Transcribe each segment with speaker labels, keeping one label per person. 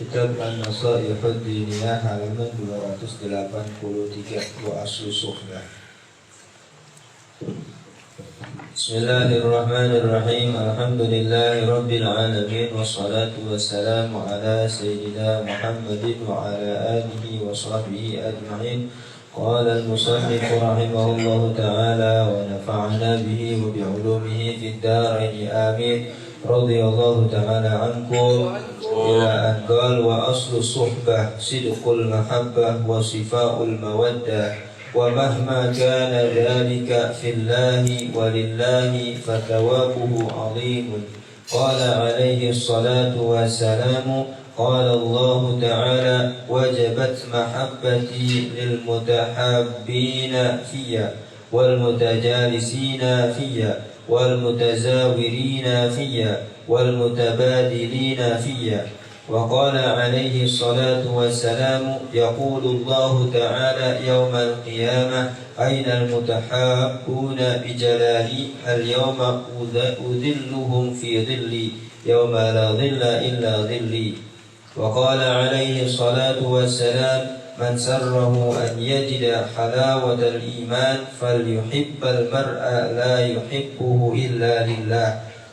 Speaker 1: Kitab An-Nasaih Ad-Diniyah halaman 283 wa aslu suhbah. Bismillahirrahmanirrahim. Alhamdulillahi rabbil alamin wassalatu wassalamu ala sayyidina Muhammadin wa ala alihi wa sahbihi ajma'in. Qala al-musannif rahimahullahu ta'ala wa nafa'ana bihi wa bi'ulumihi fid darain amin. Radiyallahu ta'ala ankum ila an qala wa aslu suhbah sidqul mahabbah wa sifa'ul mawaddah wa mahma kana dhalika fillahi wa lillahi fathawabuhu 'azimun. Qala alaihi salatu wassalamu qala Allah ta'ala wajabat mahabbati lil mutahabbina fiyya wal mutajalisina fiyya والمتزاورين فيا والمتبادلين فيا. وقال عليه الصلاة والسلام يقول الله تعالى يوم القيامة أين المتحابون بجلالي اليوم أذلهم في ظلي يوم لا ظل إلا ظلي. وقال عليه الصلاة والسلام من سره أن يجد حلاوة الإيمان فليحب المرء لا يحبه إلا لله.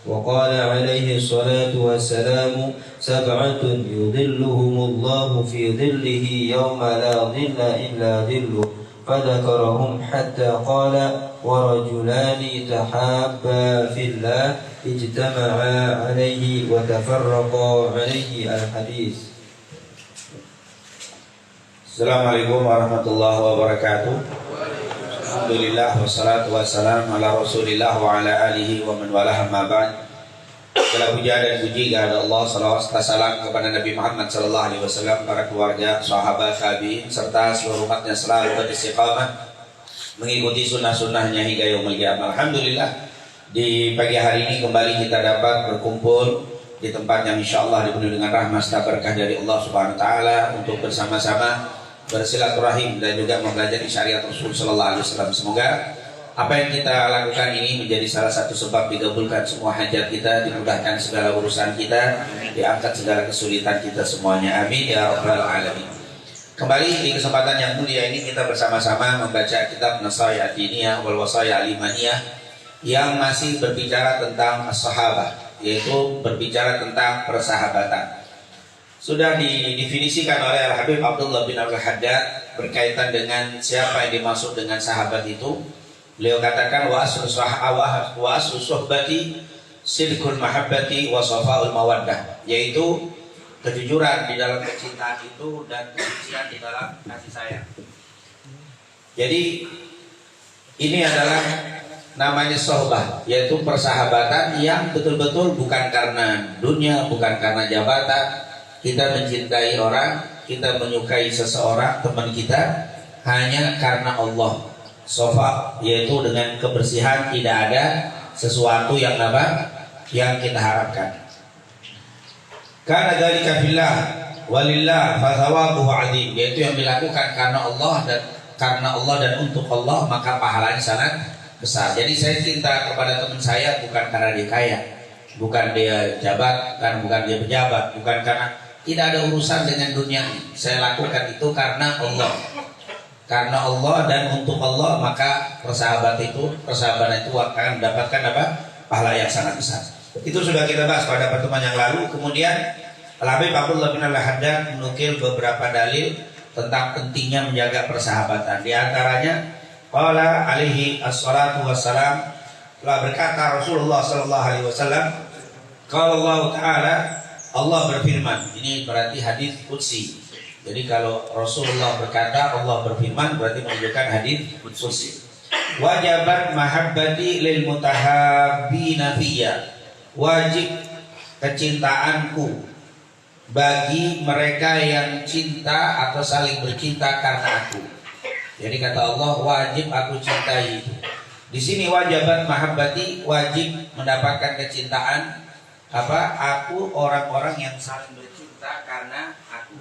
Speaker 1: وقال عليه الصلاة والسلام 7 يظلهم الله في ظله يوم لا ظل إلا ظله فذكرهم حتى قال ورجلان تحابا في الله اجتمعا عليه وتفرقا عليه الحديث.
Speaker 2: Assalamualaikum warahmatullahi wabarakatuh. Alhamdulillah wassalatu wassalamu ala Rasulillah wa ala alihi wa man walah amma ba'd. Segala puja dan puji kepada Allah, salawat serta salam kepada Nabi Muhammad sallallahu alaihi wasallam, para keluarga, sahabat, tabi'in serta seluruh umatnya selalu beristiqamah mengikuti sunnah-sunnahnya hingga yaumul qiyamah. Alhamdulillah, di pagi hari ini kembali kita dapat berkumpul di tempat yang insyaallah dipenuhi dengan rahmat serta berkah dari Allah Subhanahu wa taala untuk bersama-sama bersilaturahim dan juga mempelajari syariat Rasul sallallahu alaihi wasallam. Semoga apa yang kita lakukan ini menjadi salah satu sebab dikabulkan semua hajat kita, dimudahkan segala urusan kita, diangkat segala kesulitan kita semuanya. Amin ya rabbal alamin. Kembali di kesempatan yang mulia ini kita bersama-sama membaca kitab Nasaih Ad-Diniyah wal Wasaya Al-Imaniyah yang masih berbicara tentang as-sahabah, yaitu berbicara tentang persahabatan. Sudah didefinisikan oleh Al-Habib Abdullah bin Abdul Haddad berkaitan dengan siapa yang dimaksud dengan sahabat itu. Beliau katakan wa aslu suhbati sidqul mahabbati wa safaul mawaddah, yaitu kejujuran di dalam kecintaan itu dan kesucian di dalam kasih sayang. Jadi ini adalah namanya sohbah, yaitu persahabatan yang betul-betul bukan karena dunia, bukan karena jabatan. Kita mencintai orang, kita menyukai seseorang, teman kita, hanya karena Allah. Sofa, yaitu dengan kebersihan, tidak ada sesuatu yang yang kita harapkan. Karena dzalika fillah walillah fa thawabuhu 'adzim, yaitu yang dilakukan karena Allah dan untuk Allah, maka pahalanya sangat besar. Jadi saya cinta kepada teman saya bukan karena dia kaya, bukan dia jabat, bukan dia pejabat, bukan karena tidak ada urusan dengan dunia. Saya lakukan itu karena Allah. Karena Allah dan untuk Allah, maka persahabatan itu akan mendapatkan pahala yang sangat besar. Itu sudah kita bahas pada pertemuan yang lalu. Kemudian Al-Habib Abdullah bin Al-Haddad menukil beberapa dalil tentang pentingnya menjaga persahabatan. Di antaranya qala alaihi assalatu wassalam, telah berkata Rasulullah sallallahu alaihi wasallam, qala Allah taala, Allah berfirman. Ini berarti hadis qudsi. Jadi kalau Rasulullah berkata, Allah berfirman, berarti menunjukkan hadis qudsi. Wajabat mahabbati lil mutahabbina fiyya, wajib kecintaanku bagi mereka yang cinta atau saling bercinta karena aku. Jadi kata Allah, wajib aku cintai. Di sini wajabat mahabbati, wajib mendapatkan kecintaan aku orang-orang yang saling bercinta karena aku.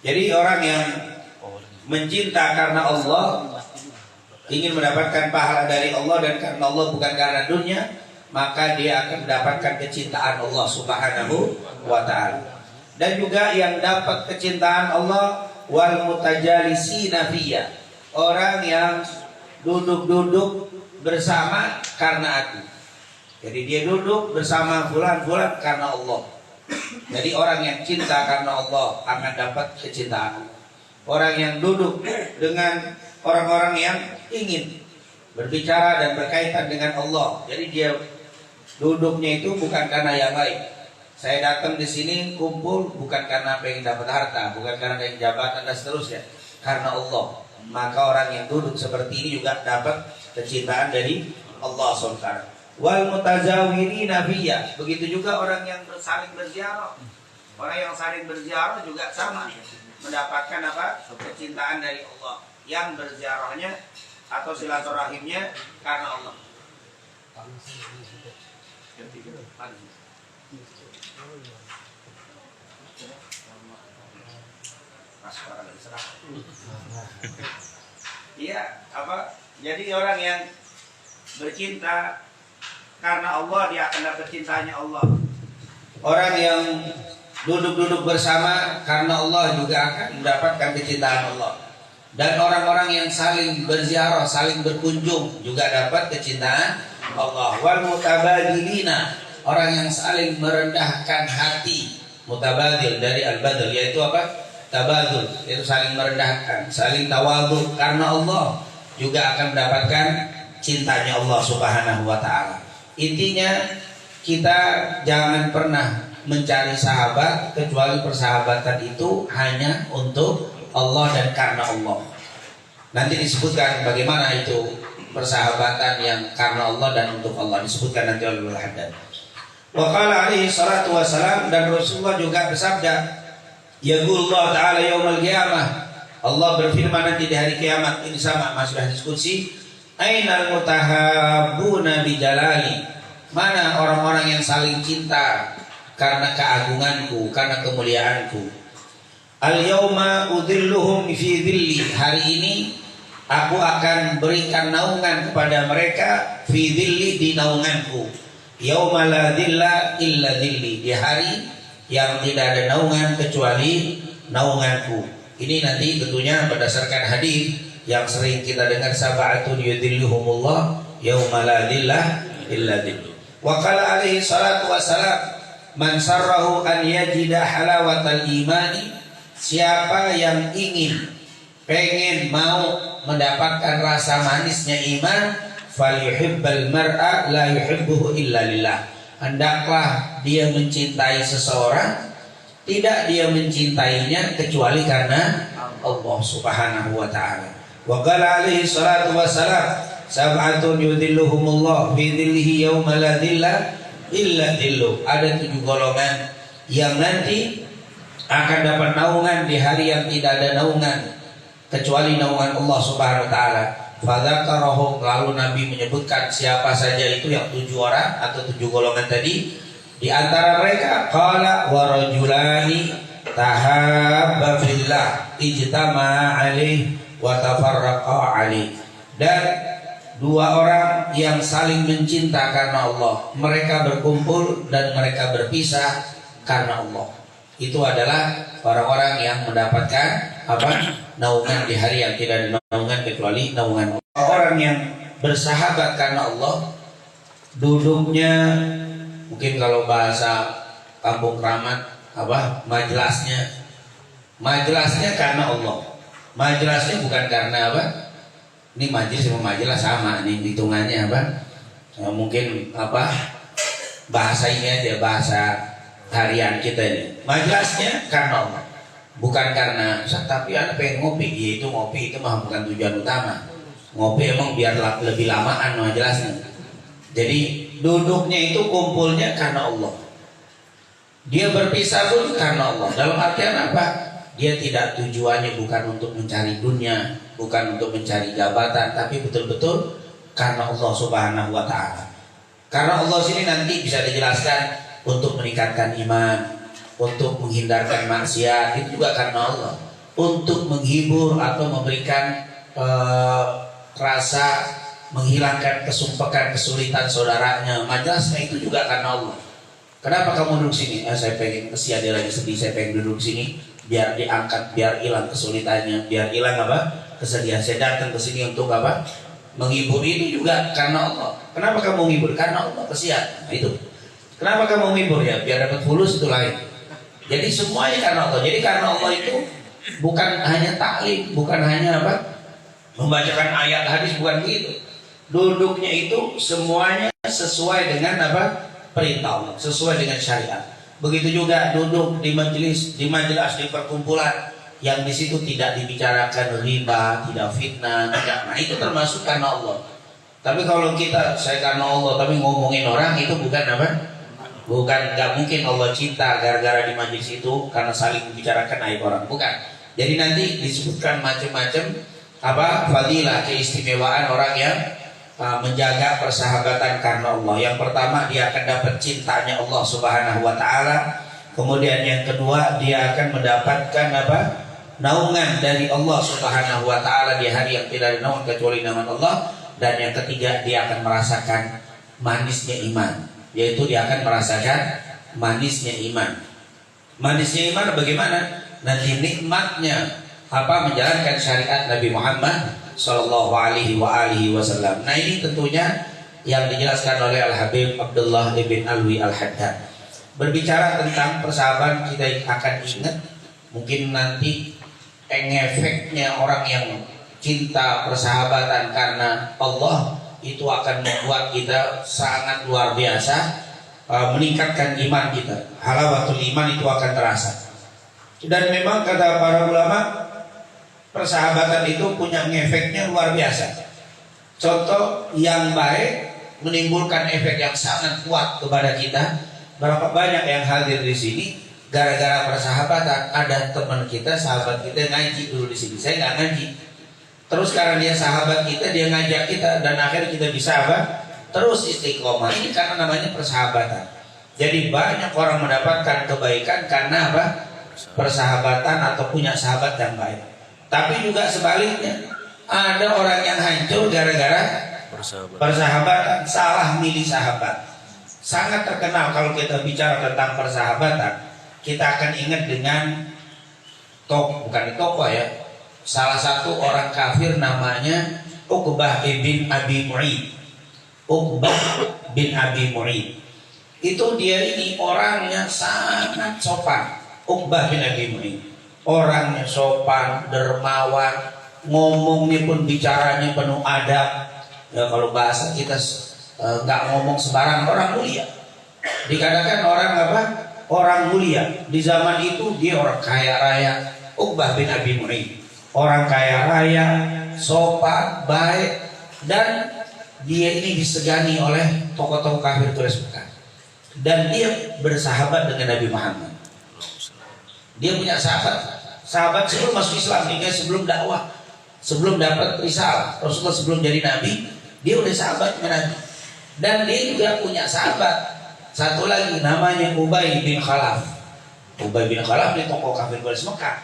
Speaker 2: Jadi orang yang mencinta karena Allah, ingin mendapatkan pahala dari Allah dan karena Allah, bukan karena dunia, maka dia akan mendapatkan kecintaan Allah Subhanahu wa ta'ala. Dan juga yang dapat kecintaan Allah, wal mutajalisina fiyya, orang yang duduk-duduk bersama karena aku. Jadi dia duduk bersama fulan-fulan karena Allah. Jadi orang yang cinta karena Allah akan dapat kecintaan. Orang yang duduk dengan orang-orang yang ingin berbicara dan berkaitan dengan Allah, jadi dia duduknya itu bukan karena yang lain. Saya datang di sini kumpul bukan karena pengen dapat harta, bukan karena pengen jabatan dan seterusnya, karena Allah. Maka orang yang duduk seperti ini juga dapat kecintaan dari Allah SWT. Wal mutazawirina fiyya, begitu juga orang yang saling berziarah. Orang yang saling berziarah juga sama, mendapatkan kecintaan dari Allah. Yang berziarahnya atau silaturahimnya karena Allah. Iya, jadi orang yang bercinta karena Allah, dia akan dapat cintanya Allah. Orang yang duduk-duduk bersama karena Allah juga akan mendapatkan kecintaan Allah. Dan orang-orang yang saling berziarah, saling berkunjung juga dapat kecintaan Allah. Wal mutabadilina, orang yang saling merendahkan hati. Mutabadil dari al-badl, yaitu apa? Tabadul, yaitu saling merendahkan, saling tawadhu karena Allah, juga akan mendapatkan cintanya Allah Subhanahu wa taala. Intinya kita jangan pernah mencari sahabat kecuali persahabatan itu hanya untuk Allah dan karena Allah. Nanti disebutkan bagaimana itu persahabatan yang karena Allah dan untuk Allah, disebutkan nanti oleh Al-Haddad. Wa qala alaihi salatu wassalam, dan Rasulullah juga bersabda, yaqulullah ta'ala yaumil qiyamah, Allah berfirman nanti di hari kiamat. Ini sama, masih hadis qudsi, ainal mutahabbuna bi jalali, mana orang-orang yang saling cinta karena keagunganku, karena kemuliaanku. Al-yawma udhilluhum fi dhilli, hari ini aku akan berikan naungan kepada mereka fi dhilli, di naunganku. Yauma la dhilla illa dhilli, di hari yang tidak ada naungan kecuali naunganku. Ini nanti tentunya berdasarkan hadis yang sering kita dengar, sab'atun yudhilluhumullah yauma la dhilla illa dhillu. Wa qala alaihi salatu wassalam, man sarrahu an yajida halawatal imani, siapa yang pengen mau mendapatkan rasa manisnya iman, falyuhibbal mar'a la yuhibbuhu illa lillah, hendaklah dia mencintai seseorang, tidak dia mencintainya kecuali karena Allah Subhanahu wa taala. Wa qala alaihi salatu wassalam, sab'atun yudhilluhumullah fi dhillihi yauma la dhilla illa dhillu, ada 7 golongan yang nanti akan dapat naungan di hari yang tidak ada naungan kecuali naungan Allah Subhanahu wa taala. Fadzakarahum, lalu Nabi menyebutkan siapa saja itu yang 7 orang atau 7 golongan tadi. Di antara mereka qala wa rajulani tahabba fillah ijtama'a alaihi wa tafarraqa alaihi, dan 2 orang yang saling mencinta karena Allah, mereka berkumpul dan mereka berpisah karena Allah. Itu adalah orang-orang yang mendapatkan naungan di hari yang tidak ada naungan kecuali naungan Allah. Orang yang bersahabat karena Allah, duduknya mungkin kalau bahasa kampung keramat majelasnya karena Allah. Majelasnya bukan karena ini majelis sama majelis sama, ini hitungannya mungkin bahasa ini aja, bahasa harian kita ini. Majelisnya karena Allah, bukan karena tapi anak pengen ngopi. Itu ngopi itu mah bukan tujuan utama. Ngopi emang biar lebih lamaan majelisnya. Jadi duduknya itu kumpulnya karena Allah. Dia berpisah pun karena Allah. Dalam artian apa? Dia tidak, tujuannya bukan untuk mencari dunia, bukan untuk mencari jabatan, tapi betul-betul karena Allah Subhanahu wa taala. Karena Allah sini nanti bisa dijelaskan untuk meningkatkan iman, untuk menghindarkan maksiat, itu juga karena Allah. Untuk menghibur atau memberikan rasa, menghilangkan kesumpekan, kesulitan saudaranya, majelisnya itu juga karena Allah. Kenapa kamu duduk sini? Saya pengen, kesian dia lagi sedih, saya pengen duduk sini biar diangkat, biar hilang kesulitannya, biar hilang kesedihan. Saya datang ke sini untuk menghibur, itu juga karena Allah. Kenapa kamu menghibur? Karena Allah, kesian. Nah, itu. Kenapa kamu menghibur? Ya biar dapat fulus, itu lain. Jadi semuanya karena Allah. Jadi karena Allah itu bukan hanya taklim, bukan hanya membacakan ayat hadis, bukan begitu. Duduknya itu semuanya sesuai dengan perintah Allah, sesuai dengan syariat. Begitu juga duduk di majelis, di perkumpulan yang di situ tidak dibicarakan riba, tidak fitnah, tidak. Nah, itu termasuk karena Allah. Tapi kalau saya karena Allah tapi ngomongin orang, itu bukan bukan, nggak mungkin Allah cinta gara-gara di majelis itu karena saling membicarakan aib orang, bukan. Jadi nanti disebutkan macam-macam fadilah, keistimewaan orang yang menjaga persahabatan karena Allah. Yang pertama, dia akan dapat cintanya Allah Subhanahu wa taala. Kemudian yang kedua, dia akan mendapatkan naungan dari Allah Subhanahu wa taala di hari yang tidak ada naungan kecuali naungan Allah. Dan yang ketiga, dia akan merasakan manisnya iman, yaitu dia akan merasakan manisnya iman. Manisnya iman bagaimana? Nanti nikmatnya menjalankan syariat Nabi Muhammad Sallallahu Alaihi Wasallam. Nah ini tentunya yang dijelaskan oleh Al Habib Abdullah ibn Alwi Al Haddad. Berbicara tentang persahabatan, kita akan ingat mungkin nanti efeknya orang yang cinta persahabatan karena Allah itu akan membuat kita sangat luar biasa, meningkatkan iman kita. Halawatul iman itu akan terasa. Dan memang kata para ulama, persahabatan itu punya efeknya luar biasa. Contoh yang baik menimbulkan efek yang sangat kuat kepada kita. Berapa banyak yang hadir di sini gara-gara persahabatan. Ada teman kita, sahabat kita ngaji dulu di sini. Saya nggak ngaji. Terus karena dia sahabat kita, dia ngajak kita dan akhirnya kita bisa apa? Terus istiqomah. Ini karena namanya persahabatan. Jadi banyak orang mendapatkan kebaikan karena apa? Persahabatan atau punya sahabat yang baik. Tapi juga sebaliknya, ada orang yang hancur gara-gara persahabatan, salah milih sahabat. Sangat terkenal kalau kita bicara tentang persahabatan, kita akan ingat dengan bukan tokoh ya, salah satu orang kafir namanya Uqbah bin Abi Mu'id. Uqbah bin Abi Mu'id itu dia ini orangnya sangat sopan. Uqbah bin Abi Mu'id orangnya sopan, dermawan, ngomongnya pun bicaranya penuh adab. Ya kalau bahasa kita nggak ngomong sembarang, orang mulia. Dikatakan orang apa? Orang mulia. Di zaman itu dia orang kaya raya. Uqbah bin Abi Mu'id orang kaya raya, sopan, baik, dan dia ini disegani oleh tokoh-tokoh kafir Quraisy Mekah. Dan dia bersahabat dengan Nabi Muhammad. Dia punya sahabat sebelum masuk Islam, dia sebelum dakwah, sebelum dapat risalah Rasulullah, sebelum jadi nabi, dia udah sahabat dengan Nabi. Dan dia juga punya sahabat satu lagi namanya Ubay bin Khalaf. Ubay bin Khalaf ini tokoh kafir Quraisy Mekah.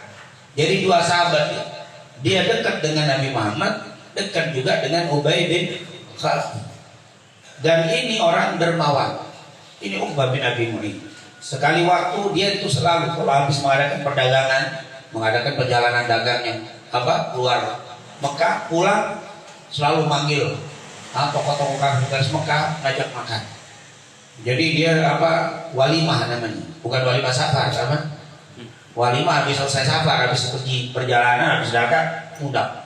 Speaker 2: Jadi dua sahabat dia dekat dengan Nabi Muhammad, dekat juga dengan Ubay bin Khalaf. Dan ini orang dermawan. Ini Uqbah bin Abi Mu'id. Sekali waktu dia itu selalu kalau habis mengadakan perdagangan, mengadakan perjalanan dagang yang keluar Mekah, pulang selalu manggil tokoh-tokoh kafir Mekah ngajak makan. Jadi dia walimah namanya, bukan walimah safar, sama walimah habis selesai safar, habis pergi perjalanan, habis dagang, undang.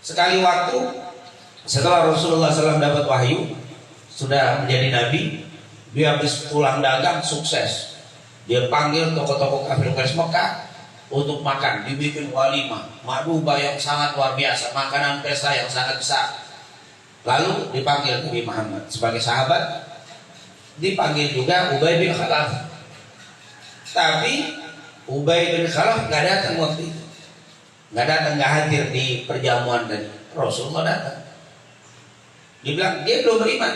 Speaker 2: Sekali waktu setelah Rasulullah SAW dapat wahyu, sudah menjadi nabi, dia habis pulang dagang sukses. Dia panggil tokoh-tokoh kafir Quraisy Mekah untuk makan, dibikin walimah, maduba yang sangat luar biasa, makanan pesta yang sangat besar. Lalu dipanggil Nabi Muhammad sebagai sahabat, dipanggil juga Ubay bin Khalaf. Tapi Ubay bin Khalaf nggak datang waktu itu, nggak hadir di perjamuan tadi. Rasulullah datang. Dia bilang dia belum beriman,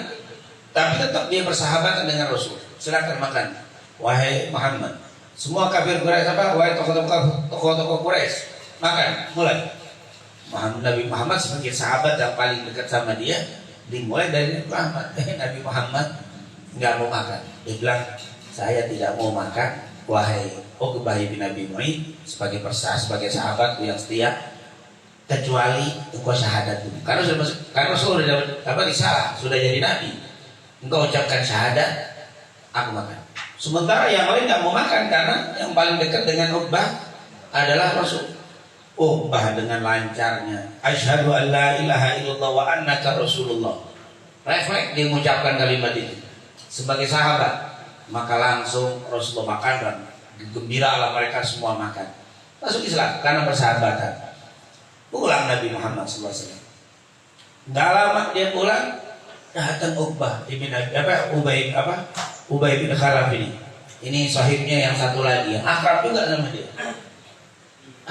Speaker 2: tapi tetap dia bersahabatan dengan Rasul. Silakan makan, wahai Muhammad. Semua kafir Quraisy wahai tokoh-tokoh Quraisy, makan, mulai. Nabi Muhammad sebagai sahabat yang paling dekat sama dia, dimulai dari Nabi Muhammad. Nabi Muhammad nggak mau makan. Dia bilang, saya tidak mau makan, wahai Uqbah bin Abi Mu'id, sebagai sahabat yang setia, kecuali engkau syahadat dulu. Karena sudah dapat risalah, sudah jadi nabi. Engkau ucapkan syahadat, aku makan. Sementara yang lain nggak mau makan karena yang paling dekat dengan Uqbah adalah Rasul. Uqbah dengan lancarnya, asyhadu an la ilaha illallah wa annaka Rasulullah. Refleks dia mengucapkan kalimat itu sebagai sahabat, maka langsung Rasulullah makan dan gembiralah mereka semua makan. Masuk Islam karena persahabatan. Pulang Nabi Muhammad SAW. Nggak lama dia pulang, datang Uqbah Ubay bin Khalaf ini. Ini sahibnya yang satu lagi, yang akrab juga sama dia.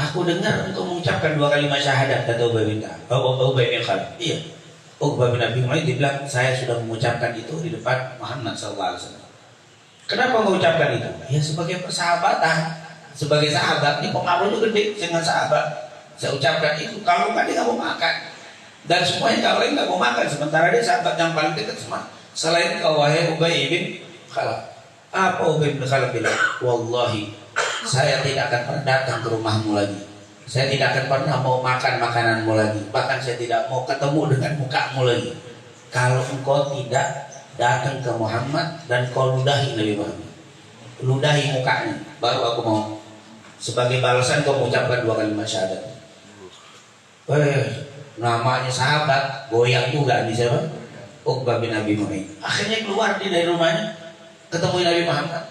Speaker 2: Aku dengar engkau mengucapkan 2 kalimat syahadat, kata Ubay bin Khalaf. Iya. Uqbah bin Abi Mu'id dibilang, saya sudah mengucapkan itu di depan Muhammad SAW. Kenapa mengucapkan itu? Ya sebagai persahabatan, sebagai sahabat. Ini pengaruhnya gede dengan sahabat. Saya ucapkan itu. Kalau nggak dia nggak mau makan. Dan semuanya kalau lain nggak mau makan. Sementara dia sahabat yang paling dekat semua. Selain kau wahai Ubay bin Khalaf. Apa Ubay bin Khalaf bilang? Wallahi, saya tidak akan pernah datang ke rumahmu lagi Saya tidak akan pernah mau makan makananmu lagi. Bahkan saya tidak mau ketemu dengan mukamu lagi. Kalau engkau tidak datang ke Muhammad dan kau ludahi Nabi Muhammad. Ludahi mukanya. Baru aku mau. Sebagai balasan kau mengucapkan 2 kalimat syahadat. Namanya sahabat. Goyang juga di siapa? Uqbah bin Abi Mu'ayth. Akhirnya keluar dia dari rumahnya. Ketemu Nabi Muhammad.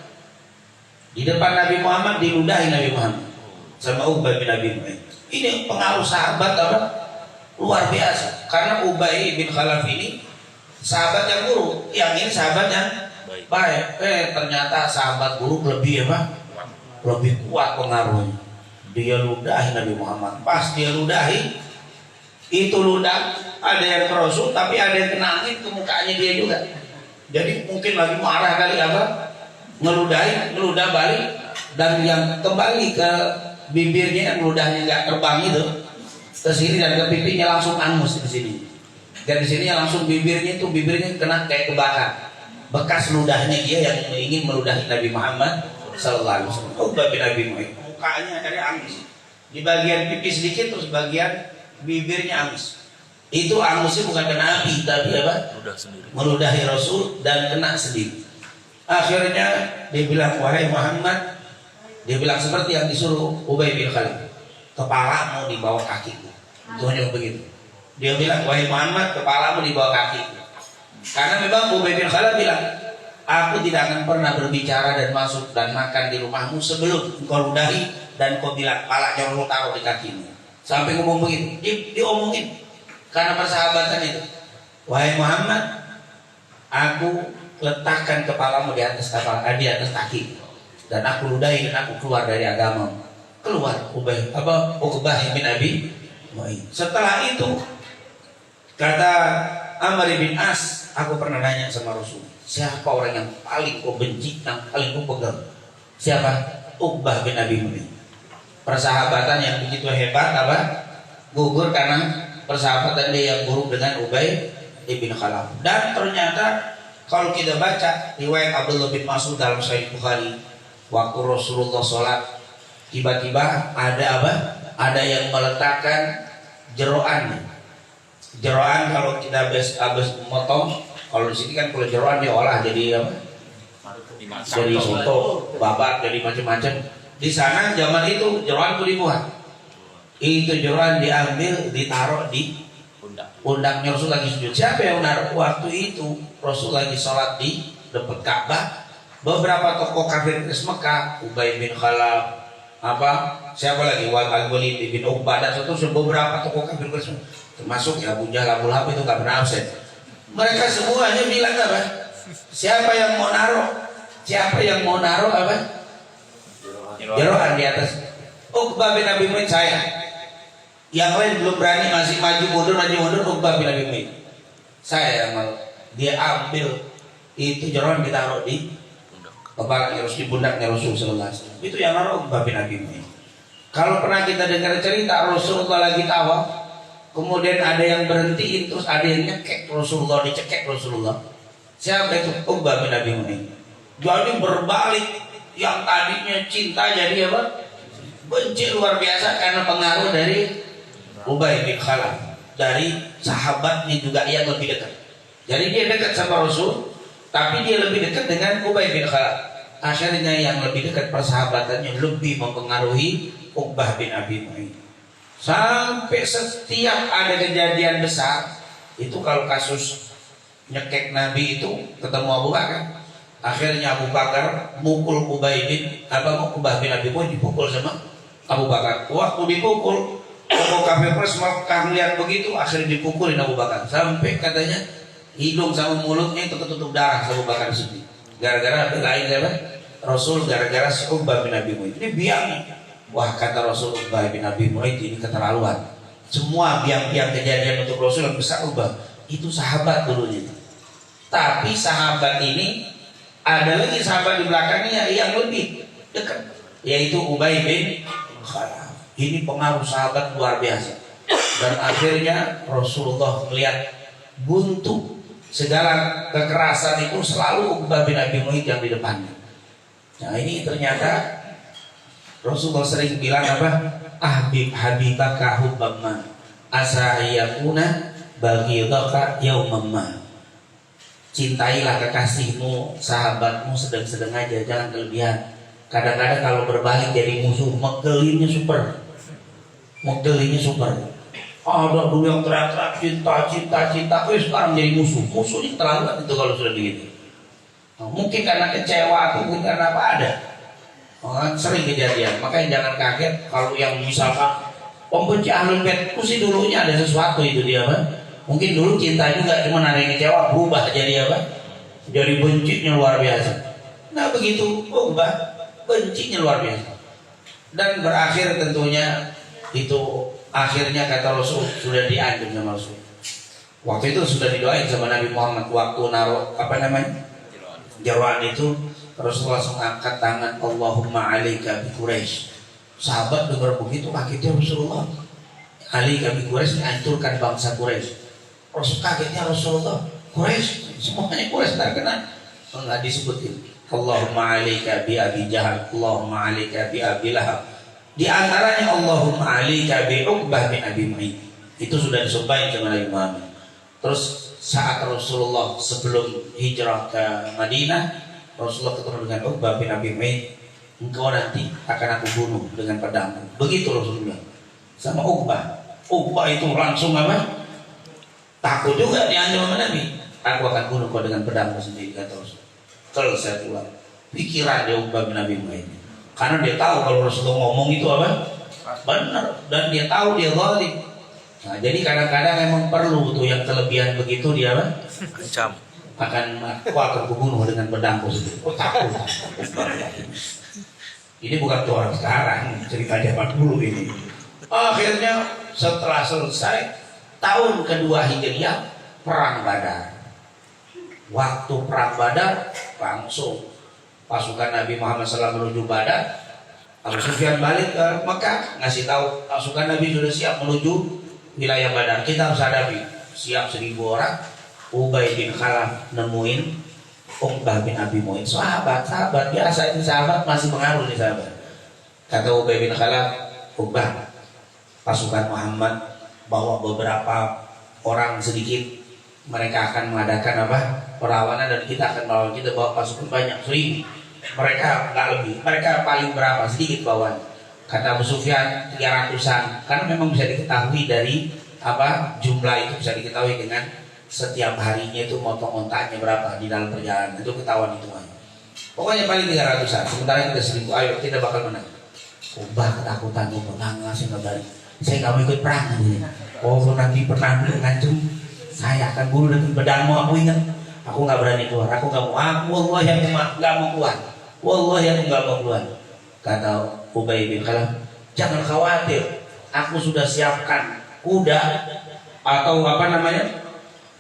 Speaker 2: Di depan Nabi Muhammad diludahi Nabi Muhammad sama Uqbah bin Abi Mu'ayth. Ini pengaruh sahabat apa? Luar biasa. Karena Ubay bin Khalaf ini sahabat yang buruk, yang ini sahabat yang baik. Ternyata sahabat buruk lebih apa? Lebih kuat pengaruhnya. Dia ludahi Nabi Muhammad. Pas dia ludahi, itu ludah ada yang ke Rasul, tapi ada yang kena angin ke mukanya dia juga. Jadi mungkin lagi marah kali apa? Ngeludah balik, dan yang kembali ke bibirnya yang ludahnya nggak terbang itu ke sini dan ke pipinya langsung angus di sini. Dan di sini langsung bibirnya kena kayak kebakar. Bekas ludahnya dia yang ingin meludahi Nabi Muhammad sallallahu alaihi wasallam. Uqbah bin Abi Mu'ayth mukanya ada angus. Di bagian pipi sedikit, terus bagian bibirnya angus. Itu angusnya bukan kena api tapi apa? Meludahi Rasul dan kena sendiri. Akhirnya dia bilang, wahai Muhammad, dia bilang seperti yang disuruh Ubay bin Khalaf, kepalamu di bawah kakiku. Itu hanya begitu. Dia bilang, wahai Muhammad, kepalamu di bawah kakiku. Karena memang Ubay bin Khalaf bilang, aku tidak akan pernah berbicara dan masuk dan makan di rumahmu sebelum engkau ludahi dan kau bilang palanya lu taruh di kakimu. Sampai ngomong begitu, diomongin karena persahabatan itu. Wahai Muhammad, aku letakkan kepalamu di atas kaki dan aku ludahi dan aku keluar dari agama. Keluar Uqbah bin Abi Mu'ayth. Setelah itu kata Amr bin As, aku pernah nanya sama Rasul, siapa orang yang paling kau benci, yang paling kau pegang? Siapa? Uqbah bin Abi Mu'ayth. Persahabatan yang begitu hebat gugur karena persahabatan dia yang buruk dengan Ubay bin Khalaf. Dan ternyata kalau kita baca riwayat Abdullah bin Mas'ud dalam Sahih Bukhari, waktu Rasulullah sholat, tiba-tiba ada yang meletakkan jeroan. Jeroan kalau kita habis motong, kalau di sini kan kalau jeroan diolah jadi apa? Jadi soto, babat, jadi macam-macam. Di sana zaman itu jeroan itu dibuat. Itu jeroan diambil, ditaruh di pundaknya Rasul lagi sujud. Siapa yang menaruh? Waktu itu Rasul lagi sholat di dekat Ka'bah. Beberapa tokoh kafir Mekah, Ubay bin Khalaf, siapa lagi? Walid bin Uqbah dan beberapa tokoh kafir Mekah, termasuk ya Abu Jahal, Abu Lahab itu nggak pernah absen. Mereka semuanya bilang apa? Siapa yang mau naruh? Siapa yang mau naruh jeroan di atas? Uqbah bin Abi Mu'ayth, saya. Yang lain belum berani, masih maju mundur. Uqbah bin Abi Mu'ayth, saya yang mau. Dia ambil itu jeroan ditaruh di kepalanya Rasul, di pundaknya Rasul sallallahu alaihi wasallam. Itu yang naruh Uqbah bin Abi Mu'ayth. Kalau pernah kita dengar cerita Rasulullah lagi tawaf, kemudian ada yang berhentiin, terus ada yang nyekek Rasulullah, dicekek Rasulullah. Siapa itu? Uqbah bin Abi Mu'ayth. Jadi berbalik, yang tadinya cinta jadi apa? Benci luar biasa karena pengaruh dari Ubay bin Khalaf, dari sahabatnya juga yang lebih dekat. Jadi dia dekat sama Rasul, tapi dia lebih dekat dengan Ubay bin Khalaf. Akhirnya yang lebih dekat persahabatannya lebih mempengaruhi Uqbah bin Abi Mu'ayth. Sampai setiap ada kejadian besar, itu kalau kasus nyekek Nabi itu ketemu Abu Bakar, akhirnya Abu Bakar mukul Uqbah bin Abi Mu'ayth, dipukul sama Abu Bakar. Waktu dipukul, tokoh kafir Mekah melihat begitu, akhirnya dipukulin Abu Bakar sampai katanya hidung sama mulutnya itu ketutup darah Abu Bakar Siddiq. Gara-gara belain Rasul, gara-gara si Uqbah bin Abi Mu'ayth. Ini biangnya. Wah, kata Rasul, Uqbah bin Abi Mu'ayth ini keterlaluan. Semua biang-biang kejadian untuk Rasul yang besar Uqbah itu sahabat dulunya. Tapi sahabat ini ada lagi sahabat di belakangnya yang lebih dekat, yaitu Ubay bin Khalaf. Ini pengaruh sahabat luar biasa. Dan akhirnya Rasulullah melihat buntu segala kekerasan itu selalu Uqbah bin Abi Mu'ayth yang di depannya. Nah ini ternyata Rasulullah sering bilang ahbib habibaka hubbamma asa yakuna baghidaka yaumamma. Cintailah kekasihmu, sahabatmu sedang-sedang aja, jangan kelebihan. Kadang-kadang kalau berbalik jadi musuh, megelinnya super. Ada dulu yang teriak-teriak cinta, sekarang jadi musuh. Musuhnya terlalu itu kalau sudah begitu. Mungkin karena kecewa, mungkin karena apa ada. Sering kejadian. Makanya jangan kaget kalau yang misalkan pembenci ahlul bait, mesti dulunya ada sesuatu itu dia, Pak. Mungkin dulu cinta juga, cuma ada yang kecewa, berubah jadi apa? Jadi bencinya luar biasa. Nah begitu, berubah, bencinya luar biasa. Dan berakhir tentunya itu akhirnya kata Rasul sudah diancam sama Rasul. Waktu itu sudah didoain sama Nabi Muhammad. Waktu naruh jeroan itu, Rasulullah langsung angkat tangan, Allahumma alaika bi Quraisy. Sahabat dengar begitu kagetnya Rasulullah. Alaika bi Quraisy, hancurkan bangsa Quraisy. Rasul kagetnya Rasulullah, Quraisy, semuanya Quraisy terkena. Enggak disebutin. Allahumma alaika bi Abi Jahal, Allahumma alaika bi Abi Lahab. Di antaranya Allahumma alaika bi Uqbah bin Abi Mu'ayth. Itu sudah disumpahin sama Nabi Muhammad. Terus saat Rasulullah sebelum hijrah ke Madinah, Rasulullah ketemu dengan Uqbah bin Abi Mu'ayth. Engkau nanti akan aku bunuh dengan pedangku. Begitu Rasulullah sama Uqbah. Uqbah itu langsung apa? Takut juga diancam sama Nabi. Aku akan bunuh kau dengan pedangku sendiri, kata Rasul. Selesai pula pikiran dia Uqbah bin Abi Mu'ayth. Karena dia tahu kalau Rasulullah ngomong itu apa? Benar. Dan dia tahu dia zalim. Nah, jadi kadang-kadang memang perlu tuh yang kelebihan begitu dia apa? Aku akan kubunuh dengan pedangku sendiri. Oh takut. Ini bukan orang sekarang, cerita zaman dulu ini. Akhirnya setelah selesai tahun kedua Hijriah, perang Badar. Waktu perang Badar langsung pasukan Nabi Muhammad SAW menuju Badar. Abu Sufyan balik ke Mekah, ngasih tahu pasukan Nabi sudah siap menuju wilayah Badar. Kita harus hadapi. Siap 1000 orang. Ubay bin Khalaf nemuin Uqbah bin Abi Mu'ayth. Sahabat biasa, ini sahabat masih pengaruh nih sahabat. Kata Ubay bin Khalaf, Uqbah, pasukan Muhammad bawa beberapa orang sedikit, mereka akan mengadakan apa? Perlawanan dan kita akan melawan. Kita bawa pasukan banyak, 1000. Mereka nggak lebih, mereka paling berapa? Sedikit bawaan. Kata Abu Sufyan 300-an, karena memang bisa diketahui dari apa jumlah itu bisa diketahui dengan setiap harinya itu motong-ontaknya berapa di dalam perjalanan, itu ketahuan itu kan. Pokoknya paling 300-an. Sementara kita 1000, ayo kita bakal menang. Ubah ketakutan, ngasih ngebalik. Saya nggak mau ikut perang nanti. Oh nanti pernah ngancam, saya akan bunuh dengan pedangmu. Aku ingat, aku nggak berani keluar. Aku nggak mau. Wallah yang nggak mau keluar. Wallah yang nggak mau keluar. Kata Ubay bin Khalaf, jangan khawatir. Aku sudah siapkan kuda atau apa namanya,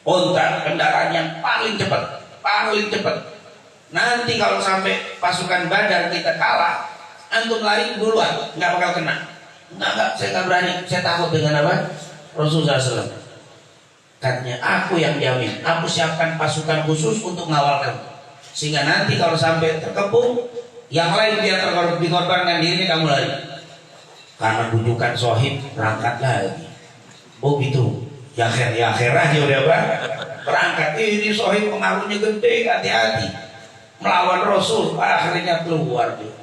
Speaker 2: onta, kendaraan yang paling cepat. Nanti kalau sampai pasukan Badar kita kalah, antum lari duluan, nggak bakal kena. Enggak, saya nggak berani. Saya takut dengan apa? Rasulullah SAW. Katanya, aku yang jamin. Aku siapkan pasukan khusus untuk mengawal kamu. Sehingga nanti kalau sampai terkepung, yang lain biar dikorbankan diri, kamu lari. Karena bujukan sohib, berangkat lagi. Oh gitu. Ya akhir aja udah apa? Berangkat. Ini sohib pengaruhnya gede, hati-hati. Melawan Rasul, akhirnya keluar dia.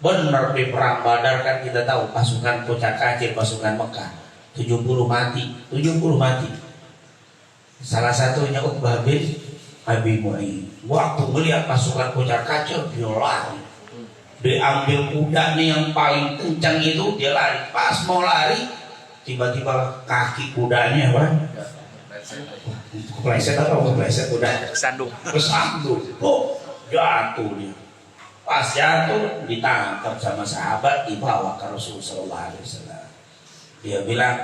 Speaker 2: Benar di perang Badar kan kita tahu pasukan kocar kacir, pasukan Mekah 70 mati. Salah satunya Uqbah bin Abi Mu'ayth. Waktu melihat pasukan kocar kacir dia lari. Diambil kudanya yang paling kencang itu, dia lari. Pas mau lari, tiba-tiba kaki kudanya apa? Kepleset kuda? Kesandung. Oh, jatuh dia. Pas jatuh ditangkap sama sahabat, dibawa ke Rasulullah SAW. Dia bilang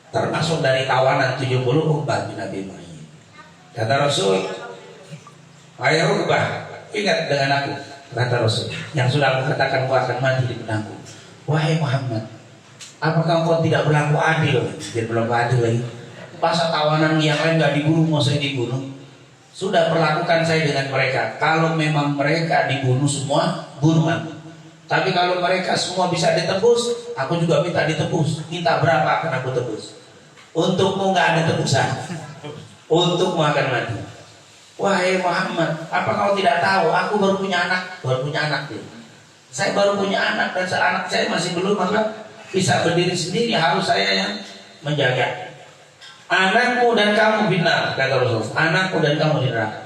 Speaker 2: termasuk dari tawanan 70 Uqbah bin Abi Mu'ayth. Kata Rasul, ayo Uqbah, ingat dengan aku. Kata Rasul, yang sudah aku katakan kau akan mati di pedangku. Wahai Muhammad, apakah kau tidak berlaku adil? Dia berlaku adil lagi. Masa tawanan yang lain gak dibunuh, mau saya dibunuh? Sudah perlakukan saya dengan mereka. Kalau memang mereka dibunuh semua, bunuh aku. Tapi kalau mereka semua bisa ditebus, aku juga minta ditebus. Minta berapa akan aku tebus? Untukmu nggak ada tebusan. Untukmu akan mati. Wahai Muhammad, apa kau tidak tahu? Aku baru punya anak, dia. Saya baru punya anak dan anak saya masih belum bisa berdiri sendiri. Harus saya yang menjaga. Anakmu dan kamu benar, kata Rasulullah. Anakmu dan kamu di neraka.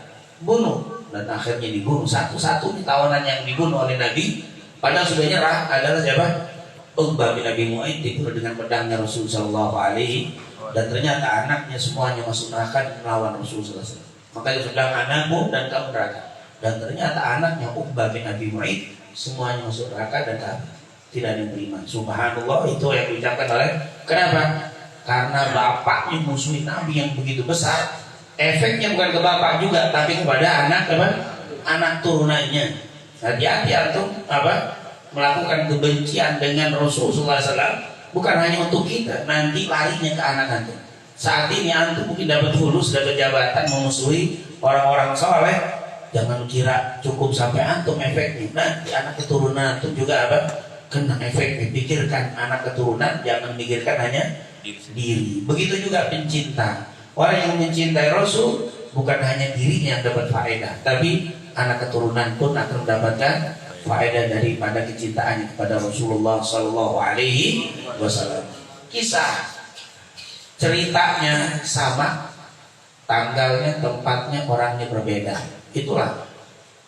Speaker 2: Bunuh. Dan akhirnya dibunuh. Satu-satu tawanan yang dibunuh oleh Nabi. Padahal sudah nyerah adalah siapa? Uqbah bin Abi Mu'ayth dibunuh dengan pedangnya Rasulullah SAW. Dan ternyata anaknya semuanya masuk neraka dan melawan Rasulullah SAW. Makanya sudah anakmu dan kamu neraka. Dan ternyata anaknya Uqbah bin Abi Mu'ayth semuanya masuk neraka dan tidak ada yang beriman. Subhanallah, itu yang diucapkan oleh. Kenapa? Karena bapaknya musuhin Nabi yang begitu besar, efeknya bukan ke bapak juga, tapi kepada anak turunannya. Hati-hati antum melakukan kebencian dengan Rasulullah SAW, bukan hanya untuk kita, nanti larinya ke anak antum. Saat ini antum mungkin dapat fulus, dapat jabatan, memusuhi orang-orang soleh. Jangan kira cukup sampai antum efeknya, nanti anak keturunan antum juga kena efeknya. Pikirkan anak keturunan, jangan pikirkan hanya diri. Begitu juga pencinta. Orang yang mencintai Rasul bukan hanya dirinya yang dapat faedah, tapi anak keturunan pun akan mendapatkan faedah daripada kecintaannya kepada Rasulullah Sallallahu Alaihi Wasallam. Kisah ceritanya sama, tanggalnya, tempatnya, orangnya berbeda. Itulah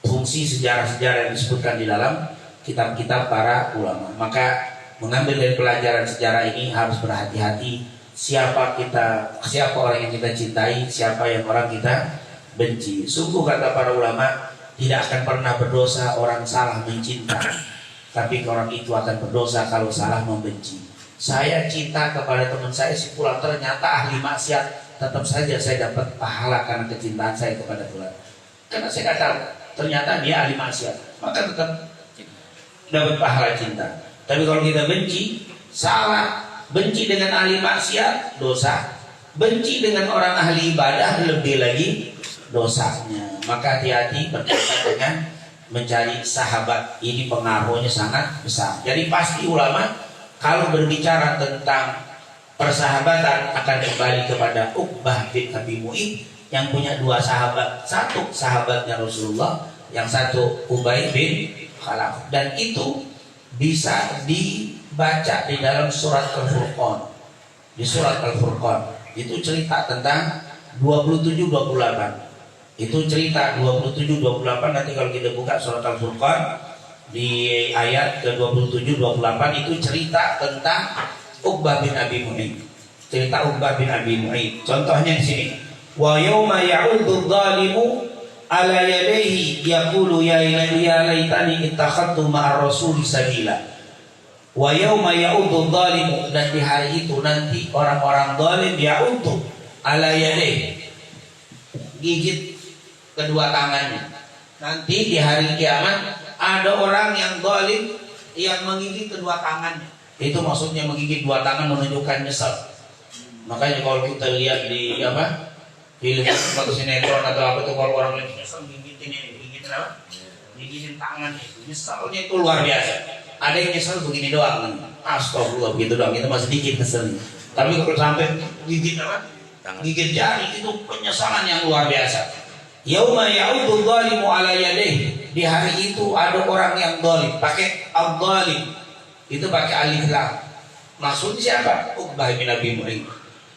Speaker 2: fungsi sejarah-sejarah yang disebutkan di dalam kitab-kitab para ulama. Maka mengambil dari pelajaran sejarah ini harus berhati-hati siapa orang yang kita cintai, siapa yang orang kita benci. Sungguh kata para ulama, tidak akan pernah berdosa orang salah mencinta, tapi orang itu akan berdosa kalau salah membenci. Saya cinta kepada teman saya si fulan, ternyata ahli maksiat, tetap saja saya dapat pahala karena kecintaan saya kepada fulan. Karena saya kata ternyata dia ahli maksiat, maka tetap dapat pahala cinta. Tapi kalau kita benci, salah, benci dengan ahli maksiat, dosa. Benci dengan orang ahli ibadah, lebih lagi dosanya. Maka hati-hati berkaitan dengan mencari sahabat. Ini pengaruhnya sangat besar. Jadi pasti ulama kalau berbicara tentang persahabatan akan kembali kepada Uqbah bin Abi Mu'ayth yang punya dua sahabat. Satu sahabatnya Rasulullah, yang satu Ubay bin Khalaf. Dan itu bisa dibaca di dalam surat Al-Furqan. Di surat Al-Furqan itu cerita tentang 27-28. Itu cerita 27-28. Nanti kalau kita buka surat Al-Furqan di ayat ke 27-28 itu cerita tentang Uqbah bin Abi Mu'ayth. Cerita Uqbah bin Abi Mu'ayth. Contohnya di sini. Wa yauma ya'uddu dzalimu ala yadayhi yaqulu ya laitani ittakhadtu ma'ar rasuli sabila. Wa yauma ya'uddu dzalimu, dan di hari itu nanti orang-orang zalim ya'uddu ala yadayhi, gigit kedua tangannya. Nanti di hari kiamat ada orang yang zalim yang menggigit kedua tangannya. Itu maksudnya menggigit dua tangan menunjukkan nyesal. Makanya kalau kita lihat di film atau sinetron atau apa tuh, kalau orang lagi nyesel gigitin apa? Gigitin tangan itu. Nyesalnya itu luar biasa. Ada yang nyesel begini doang kan. Astagfirullah, begitu doang, itu masih dikit keselnya. Tapi kalau sampai gigit gigit jari, itu penyesalan yang luar biasa. Yauma ya'uddu dzalimu ala yadayhi. Di hari itu ada orang yang zalim, pakai al-zalim. Itu pakai alif lam. Maksudnya siapa? Uqbah bin Abi Mu'ayth.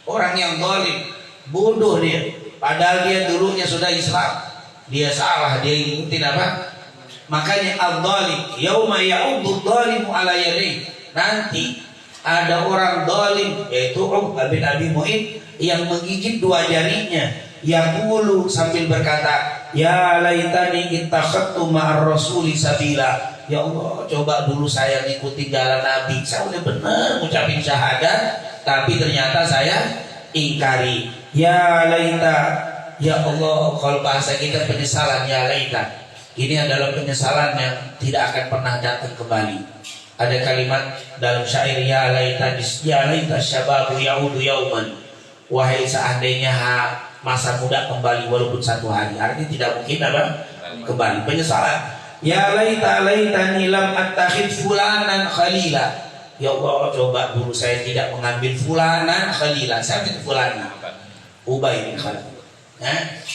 Speaker 2: Orang yang zalim, bodoh dia. Padahal dia dulunya sudah Islam. Dia salah, dia ikutin apa? Makanya al-zalim, yauma ya'uddu dzalimu ala yadayhi. Nanti ada orang zalim, yaitu Uqbah bin Abi Mu'ayth, yang menggigit dua jarinya. Yaqulu, sambil berkata, ya laitani ittakhadtu ma'ar rasuli sabila. Ya Allah, coba dulu saya ngikuti jalan Nabi. Saya udah benar ngucapin syahadat, tapi ternyata saya ingkari. Ya laita, ya Allah, kalau bahasa kita penyesalan, ya laita. Ini adalah penyesalan yang tidak akan pernah datang kembali. Ada kalimat dalam syair, ya laita syababu yaudu yauman. Wahai seandainya masa muda kembali walaupun satu hari. Artinya tidak mungkin kembali. Penyesalan. Ya laitani lam attakhid fulanan khalila. Ya Allah, coba dulu saya tidak mengambil fulanan khalila. Siapa itu fulanan? Ubay bin Khalaf.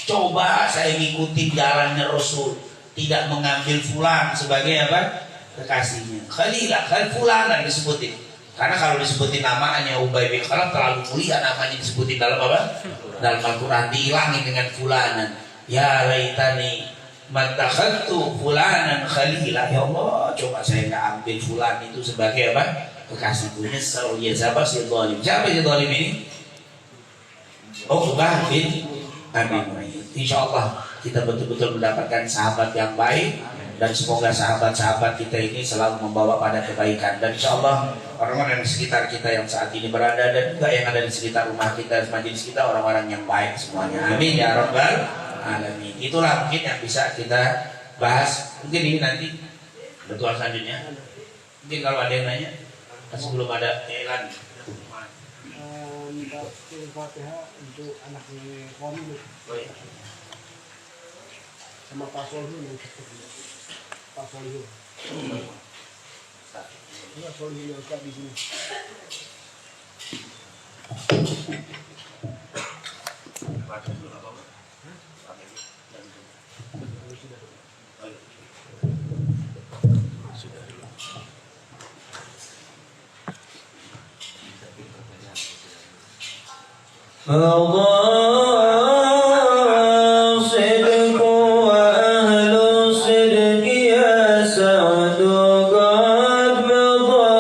Speaker 2: Coba saya ngikutin jalannya Rasul, tidak mengambil fulan sebagai apa? Kekasihnya. Khalilah, fulanan disebutin. Karena kalau disebutin namanya Ubay bin Khalaf terlalu mulia namanya disebutin dalam apa? Dalam Al-Quran dihilangin dengan fulanan. Ya laitani mattakhadtu fulanan khalila. Ya Allah, coba saya nggak ambil fulan itu sebagai apa? Kekasihku. Nyesel ya. Siapa si zalim? Siapa si zalim ini? Uqbah bin Abi Mu'ayyid. Insyaallah kita betul-betul mendapatkan sahabat yang baik, dan semoga sahabat-sahabat kita ini selalu membawa pada kebaikan. Dan insyaallah orang-orang di sekitar kita yang saat ini berada dan juga yang ada di sekitar rumah kita, majelis kita, orang-orang yang baik semuanya. Amin ya rabbal alamin. Itulah mungkin yang bisa kita bahas. Mungkin ini nanti betul selanjutnya. Mungkin kalau ada yang nanya, sebelum ada iklan.
Speaker 3: Fatihah untuk anak suami sama Pak Solihun yang Pak Solihun. Ini Solihun yang Ustaz di sini.
Speaker 1: Allah sidqu wa ahlu sidqi ya sa'du qad madha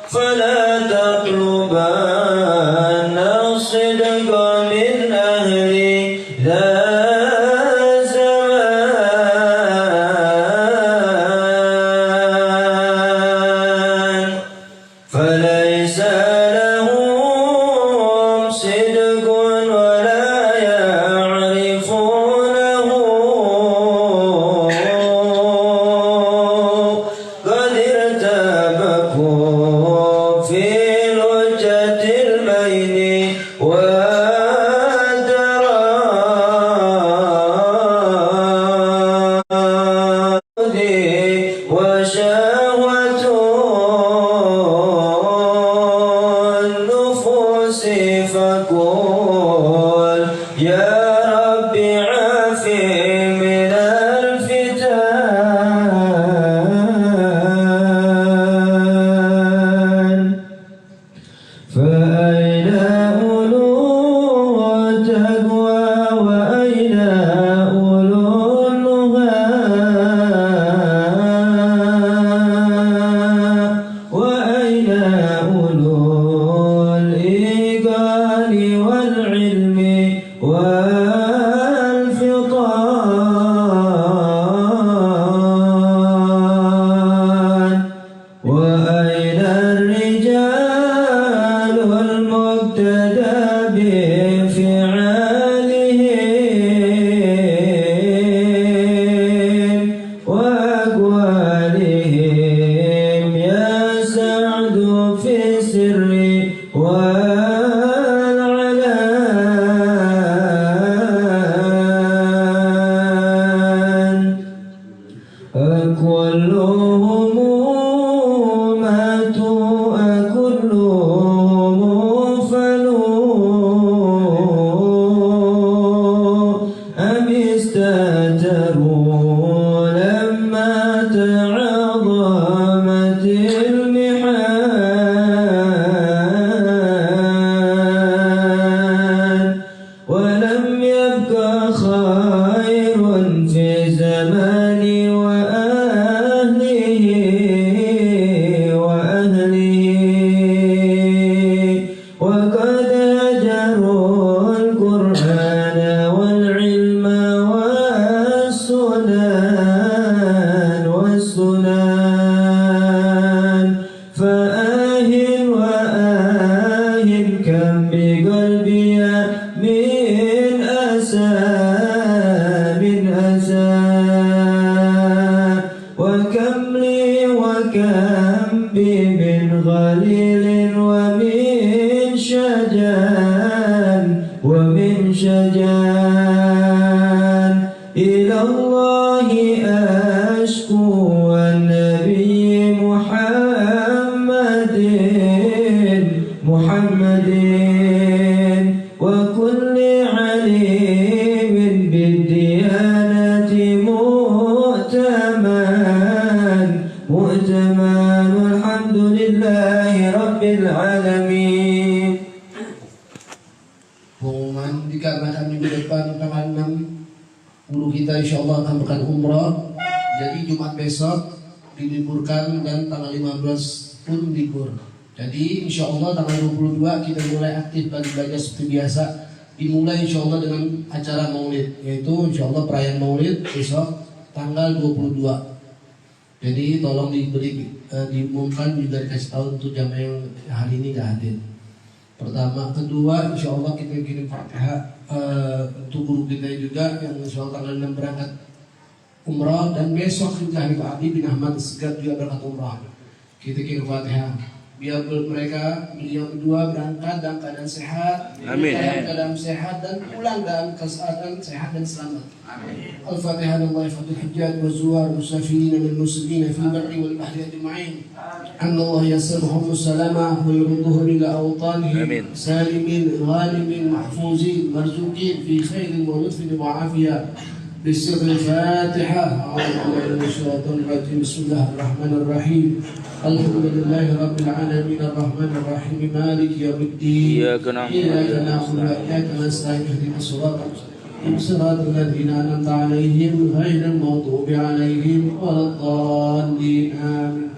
Speaker 1: fala tatlubanna sidqa min ahli dha فليس لهم صدق ولا يعرفونه قد ارتبكوا في لجة البين والتردد وشهوة فقل يا رب عافي من الفتن فأين أولو التقوى وأين أولو النهى وأين أولو الإيقان والعلم والفطان وأين الرجال المقتدى بفعالهم وأقوالهم يسعد في السر والعلان أكلهم ماتوا أكلهم فنوا أم استتروا لما تعظمت المحان ولم يبق خير في زمان وأهله وقد هجروا القرآن والعلم والسنن فآه وآه كم بقلبي من أسى وكم لي وكم بي من غليل ومن شجان
Speaker 3: pengumuman dikarenakan minggu depan tanggal 6 kita insya Allah akan berangkat umrah. Jadi Jumat besok diliburkan dan tanggal 15 pun libur. Jadi insya Allah tanggal 22 kita mulai aktif belajar seperti biasa. Dimulai insya Allah dengan acara maulid, yaitu insya Allah perayaan maulid besok tanggal 22. Jadi tolong diumumkan juga dikasih tahu untuk jamaah yang hari ini nggak hadir. Pertama, kedua, insya Allah kita kirim Fatihah untuk guru kita juga yang insya Allah tanggal 6 berangkat umrah, dan besok juga Habib Abi bin Ahmad Segaf juga berangkat umrah. Kita kirim Fatihah biar mereka beliau kedua berangkat dalam keadaan sehat,
Speaker 4: Amin.
Speaker 3: dalam keadaan sehat dan pulang dalam keadaan sehat dan selamat. Amin. Al-Fatihah. Allah yafatul hujjat wa zuwar musafirin min muslimin fil barri wal bahri ajma'in. Allah yasirhum salama wa yurduhum ila awtanihim salimin ghalimin mahfuzin marzuqin fi khairin wa lutfin wa afiyah. بسر الفاتحة. أعوذ بالله من الشيطان الرجيم. بسم الله الرحمن الرحيم. الحمد لله رب العالمين الرحمن الرحيم مالك يوم الدين. إياك نعبد وإياك نستعين اهدنا الصراط المستقيم صراط الذين أنعمت عليهم غير المغضوب عليهم ولا الضالين آمين.